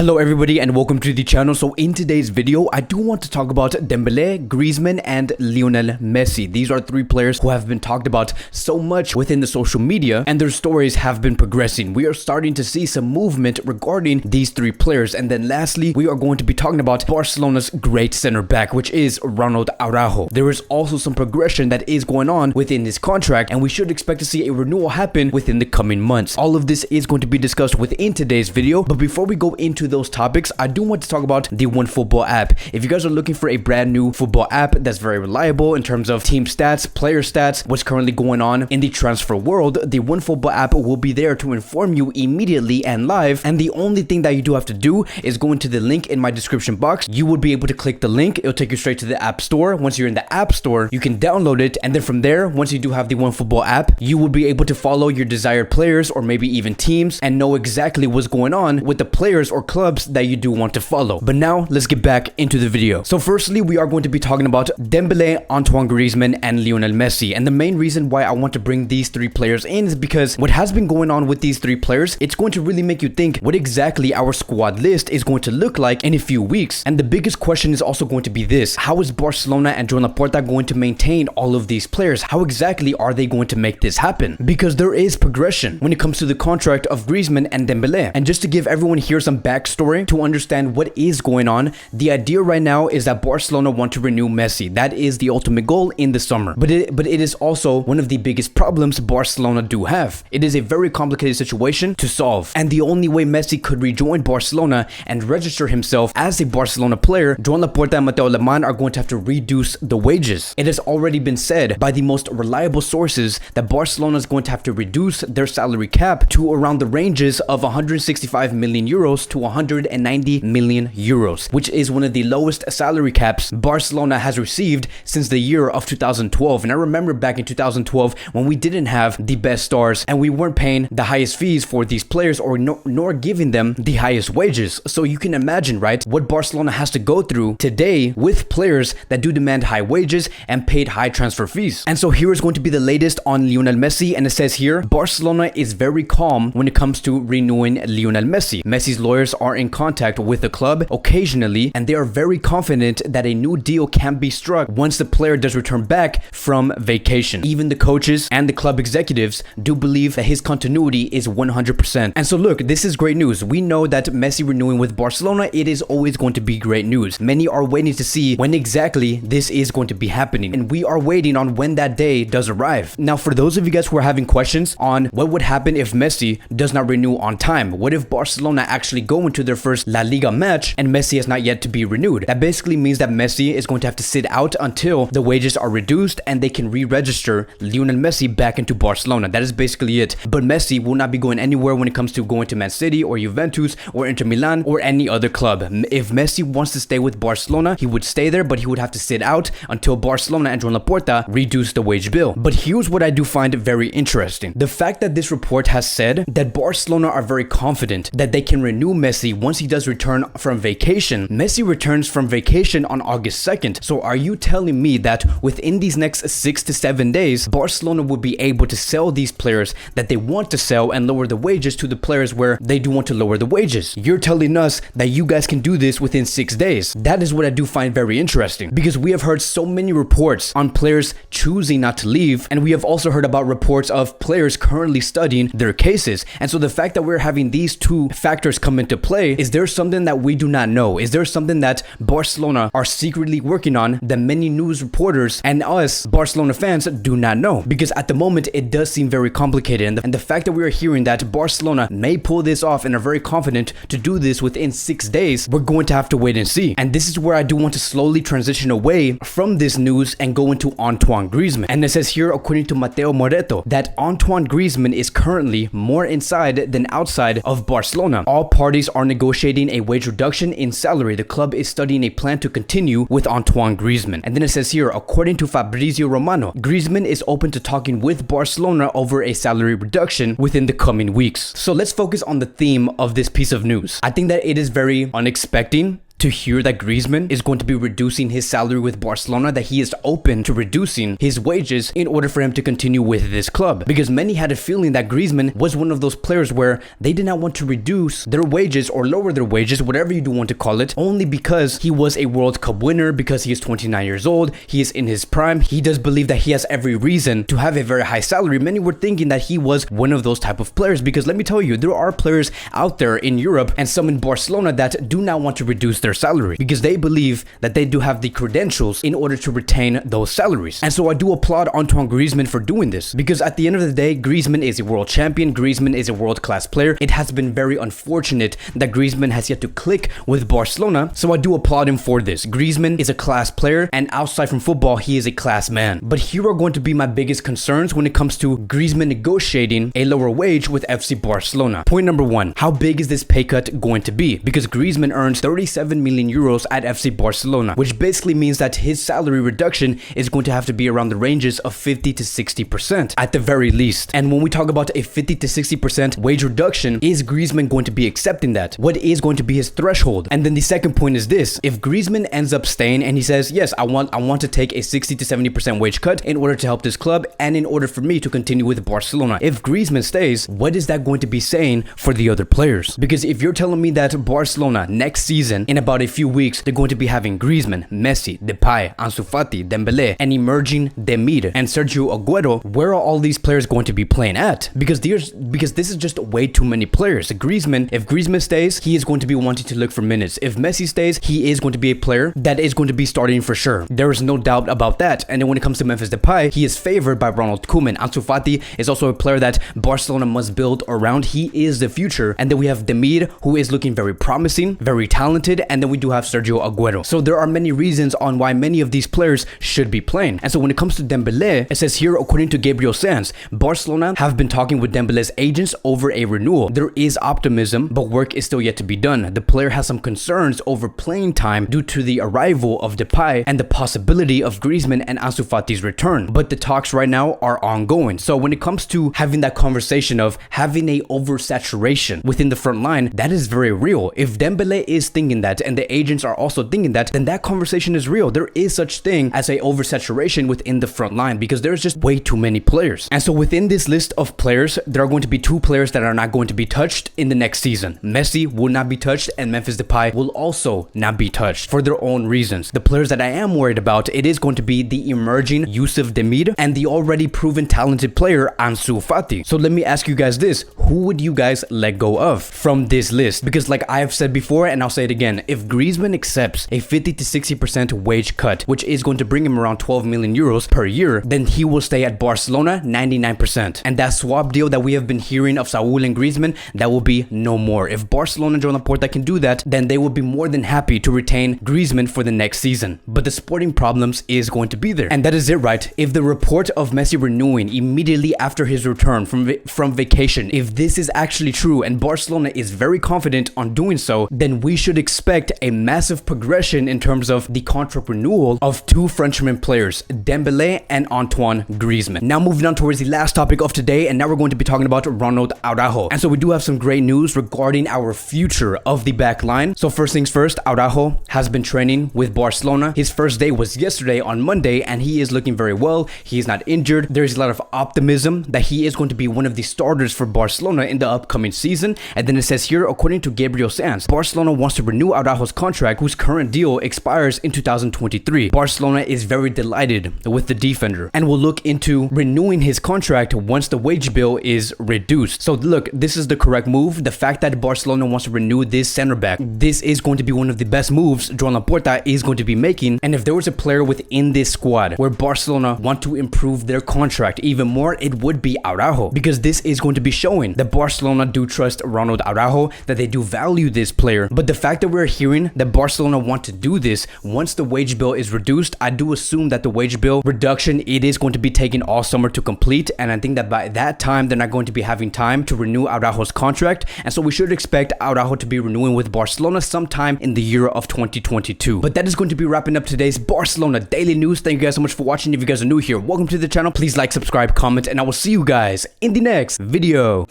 Hello everybody and welcome to the channel. So in today's video, I do want to talk about Dembele, Griezmann and Lionel Messi. These are three players who have been talked about so much within the social media and their stories have been progressing. We are starting to see some movement regarding these three players. And then lastly, we are going to be talking about Barcelona's great center back, which is Ronald Araujo. There is also some progression that is going on within his contract and we should expect to see a renewal happen within the coming months. All of this is going to be discussed within today's video, but before we go into those topics, I do want to talk about the OneFootball app. If you guys are looking for a brand new football app that's very reliable in terms of team stats, player stats, what's currently going on in the transfer world, the OneFootball app will be there to inform you immediately and live. And the only thing that you do have to do is go into the link in my description box. You would be able to click the link. It'll take you straight to the app store. Once you're in the app store, you can download it. And then from there, once you do have the OneFootball app, you would be able to follow your desired players or maybe even teams and know exactly what's going on with the players or clubs that you do want to follow. But now let's get back into the video. So firstly, we are going to be talking about Dembele, Antoine Griezmann and Lionel Messi. And the main reason why I want to bring these three players in is because what has been going on with these three players, it's going to really make you think what exactly our squad list is going to look like in a few weeks. And the biggest question is also going to be this: how is Barcelona and Joan Laporta going to maintain all of these players? How exactly are they going to make this happen? Because there is progression when it comes to the contract of Griezmann and Dembele. And just to give everyone here some backstory to understand what is going on, the idea right now is that Barcelona want to renew Messi. That is the ultimate goal in the summer. But it is also one of the biggest problems Barcelona do have. It is a very complicated situation to solve. And the only way Messi could rejoin Barcelona and register himself as a Barcelona player, Joan Laporta and Mateo Alemán are going to have to reduce the wages. It has already been said by the most reliable sources that Barcelona is going to have to reduce their salary cap to around the ranges of 165 million euros to 190 million euros, which is one of the lowest salary caps Barcelona has received since the year of 2012. And I remember back in 2012 when we didn't have the best stars and we weren't paying the highest fees for these players or nor giving them the highest wages. So you can imagine, right, what Barcelona has to go through today with players that do demand high wages and paid high transfer fees. And so here is going to be the latest on Lionel Messi, and it says here, Barcelona is very calm when it comes to renewing Lionel Messi. Messi's lawyers are in contact with the club occasionally and they are very confident that a new deal can be struck once the player does return back from vacation. Even the coaches and the club executives do believe that his continuity is 100%. And so look, this is great news. We know that Messi renewing with Barcelona, it is always going to be great news. Many are waiting to see when exactly this is going to be happening, and we are waiting on when that day does arrive. Now, for those of you guys who are having questions on what would happen if Messi does not renew on time, what if Barcelona actually go into their first La Liga match and Messi has not yet to be renewed? That basically means that Messi is going to have to sit out until the wages are reduced and they can re-register Lionel Messi back into Barcelona. That is basically it. But Messi will not be going anywhere when it comes to going to Man City or Juventus or Inter Milan or any other club. If Messi wants to stay with Barcelona, he would stay there, but he would have to sit out until Barcelona and Joan Laporta reduce the wage bill. But here's what I do find very interesting. The fact that this report has said that Barcelona are very confident that they can renew Messi once he does return from vacation. Messi returns from vacation on August 2nd. So are you telling me that within these next 6 to 7 days, Barcelona would be able to sell these players that they want to sell and lower the wages to the players where they do want to lower the wages? You're telling us that you guys can do this within 6 days. That is what I do find very interesting, because we have heard so many reports on players choosing not to leave, and we have also heard about reports of players currently studying their cases. And so the fact that we're having these two factors come into play, is there something that we do not know? Is there something that Barcelona are secretly working on that many news reporters and us Barcelona fans do not know? Because at the moment it does seem very complicated, and the fact that we are hearing that Barcelona may pull this off and are very confident to do this within 6 days, we're going to have to wait and see. And this is where I do want to slowly transition away from this news and go into Antoine Griezmann. And it says here, according to Mateo Moreto, that Antoine Griezmann is currently more inside than outside of Barcelona. All parties are negotiating a wage reduction in salary. The club is studying a plan to continue with Antoine Griezmann. And then it says here, according to Fabrizio Romano, Griezmann is open to talking with Barcelona over a salary reduction within the coming weeks. So let's focus on the theme of this piece of news. I think that it is very unexpected to hear that Griezmann is going to be reducing his salary with Barcelona, that he is open to reducing his wages in order for him to continue with this club. Because many had a feeling that Griezmann was one of those players where they did not want to reduce their wages or lower their wages, whatever you do want to call it, only because he was a World Cup winner, because he is 29 years old, he is in his prime, he does believe that he has every reason to have a very high salary. Many were thinking that he was one of those type of players, because let me tell you, there are players out there in Europe and some in Barcelona that do not want to reduce their salary because they believe that they do have the credentials in order to retain those salaries. And so I do applaud Antoine Griezmann for doing this, because at the end of the day, Griezmann is a world champion, Griezmann is a world-class player. It has been very unfortunate that Griezmann has yet to click with Barcelona, so I do applaud him for this. Griezmann is a class player, and outside from football, he is a class man. But here are going to be my biggest concerns when it comes to Griezmann negotiating a lower wage with FC Barcelona. Point number one, how big is this pay cut going to be? Because Griezmann earns 37 million euros at FC Barcelona, which basically means that his salary reduction is going to have to be around the ranges of 50 to 60% at the very least. And when we talk about a 50 to 60% wage reduction, is Griezmann going to be accepting that? What is going to be his threshold? And then the second point is this: if Griezmann ends up staying and he says, yes, I want to take a 60 to 70% wage cut in order to help this club and in order for me to continue with Barcelona. If Griezmann stays, what is that going to be saying for the other players? Because if you're telling me that Barcelona next season, in about a few weeks, they're going to be having Griezmann, Messi, Depay, Ansu Fati, Dembele, and emerging Demir and Sergio Aguero, where are all these players going to be playing at? Because this is just way too many players. Griezmann, if Griezmann stays, he is going to be wanting to look for minutes. If Messi stays, he is going to be a player that is going to be starting for sure. There is no doubt about that. And then when it comes to Memphis Depay, he is favored by Ronald Koeman. Ansu Fati is also a player that Barcelona must build around. He is the future. And then we have Demir, who is looking very promising, very talented. And then we do have Sergio Aguero. So there are many reasons on why many of these players should be playing. And so when it comes to Dembele, it says here, according to Gabriel Sanz, Barcelona have been talking with Dembele's agents over a renewal. There is optimism, but work is still yet to be done. The player has some concerns over playing time due to the arrival of Depay and the possibility of Griezmann and Ansu Fati's return. But the talks right now are ongoing. So when it comes to having that conversation of having a oversaturation within the front line, that is very real. If Dembele is thinking that and the agents are also thinking that, then that conversation is real. There is such thing as a oversaturation within the front line because there's just way too many players. And so within this list of players, there are going to be two players that are not going to be touched in the next season. Messi will not be touched and Memphis Depay will also not be touched for their own reasons. The players that I am worried about, it is going to be the emerging Yusuf Demir and the already proven talented player Ansu Fati. So let me ask you guys this: who would you guys let go of from this list? Because like I have said before, and I'll say it again, if Griezmann accepts a 50 to 60% wage cut, which is going to bring him around 12 million euros per year, then he will stay at Barcelona 99%. And that swap deal that we have been hearing of Saul and Griezmann, that will be no more. If Barcelona and Joan Laporta can do that, then they will be more than happy to retain Griezmann for the next season. But the sporting problems is going to be there. And that is it, right? If the report of Messi renewing immediately after his return from vacation, if this is actually true and Barcelona is very confident on doing so, then we should expect a massive progression in terms of the contract renewal of two Frenchman players, Dembele and Antoine Griezmann. Now moving on towards the last topic of today, and now we're going to be talking about Ronald Araujo. And so we do have some great news regarding our future of the back line. So first things first, Araujo has been training with Barcelona. His first day was yesterday on Monday, and he is looking very well. He is not injured. There's a lot of optimism that he is going to be one of the starters for Barcelona in the upcoming season. And then it says here, according to Gabriel Sanz, Barcelona wants to renew Araujo's contract, whose current deal expires in 2023. Barcelona is very delighted with the defender and will look into renewing his contract once the wage bill is reduced. So look, this is the correct move. The fact that Barcelona wants to renew this center back, this is going to be one of the best moves Joan Laporta is going to be making. And if there was a player within this squad where Barcelona want to improve their contract even more, it would be Araujo, because this is going to be showing that Barcelona do trust Ronald Araujo, that they do value this player. But the fact that we're hearing that Barcelona want to do this once the wage bill is reduced, I do assume that the wage bill reduction, it is going to be taking all summer to complete, and I think that by that time they're not going to be having time to renew Araujo's contract, and so we should expect Araujo to be renewing with Barcelona sometime in the year of 2022. But that is going to be wrapping up today's Barcelona Daily News. Thank you guys so much for watching. If you guys are new here, welcome to the channel. Please like, subscribe, comment, and I will see you guys in the next video.